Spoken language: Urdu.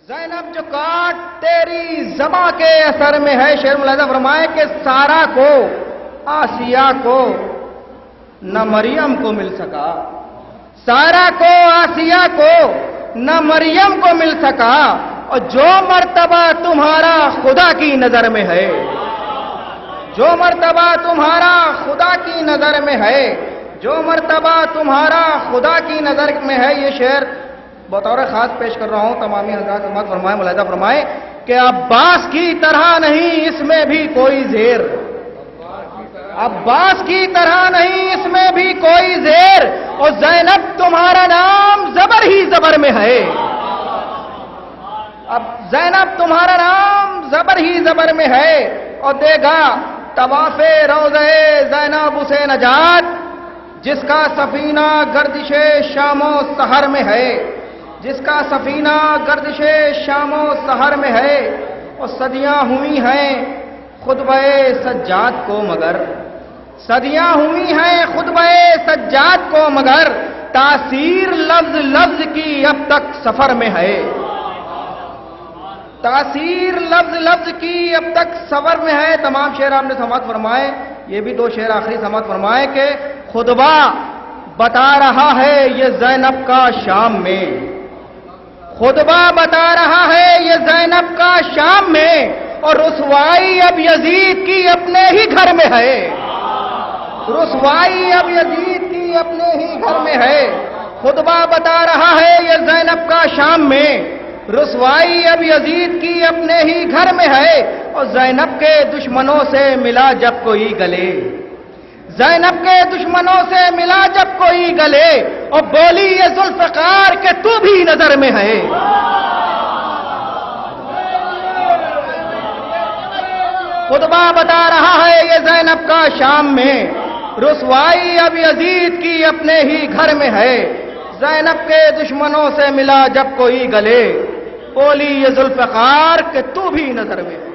زینب جو کاٹ تیری زباں کے اثر میں ہے، شعر ملاحظہ فرمائے کہ سارا کو آسیہ کو نہ مریم کو مل سکا، سارا کو آسیہ کو نہ مریم کو مل سکا، اور جو مرتبہ تمہارا خدا کی نظر میں ہے، جو مرتبہ تمہارا خدا کی نظر میں ہے، جو مرتبہ تمہارا خدا کی نظر میں ہے. یہ شعر بطور خاص پیش کر رہا ہوں. تمامی حضرات سماعت فرمائے، ملاحظہ فرمائے کہ عباس کی طرح نہیں اس میں بھی کوئی زیر، عباس کی طرح نہیں اس میں بھی کوئی زیر، اور زینب تمہارا نام زبر ہی زبر میں ہے. اب زینب تمہارا نام زبر ہی زبر میں ہے، اور دے گا طواف روضہ زینب اسے نجات، جس کا سفینہ گردش شام و سحر میں ہے، جس کا سفینہ گردش شام و سحر میں ہے. اور صدیاں ہوئی ہیں خطبہ سجاد کو مگر، صدیاں ہوئی ہیں خطبہ سجاد کو مگر، تاثیر لفظ لفظ کی اب تک سفر میں ہے، تاثیر لفظ لفظ کی اب تک سفر میں ہے. تمام شعر آپ نے سماعت فرمائے. یہ بھی دو شعر آخری سماعت فرمائے کہ خطبہ بتا رہا ہے یہ زینب کا شام میں، خطبہ بتا رہا ہے یہ زینب کا شام میں، اور رسوائی اب یزید کی اپنے ہی گھر میں ہے، رسوائی اب یزید کی اپنے ہی گھر میں ہے. خطبہ بتا رہا ہے یہ زینب کا شام میں، رسوائی اب یزید کی اپنے ہی گھر میں ہے. اور زینب کے دشمنوں سے ملا جب کوئی گلے، زینب کے دشمنوں سے ملا جب کوئی گلے، اور بولی یہ ذوالفقار کہ تو بھی نظر میں ہے. خطبہ بتا رہا ہے یہ زینب کا شام میں، رسوائی اب یزید کی اپنے ہی گھر میں ہے. زینب کے دشمنوں سے ملا جب کوئی گلے، بولی یہ ذوالفقار کہ تو بھی نظر میں ہے.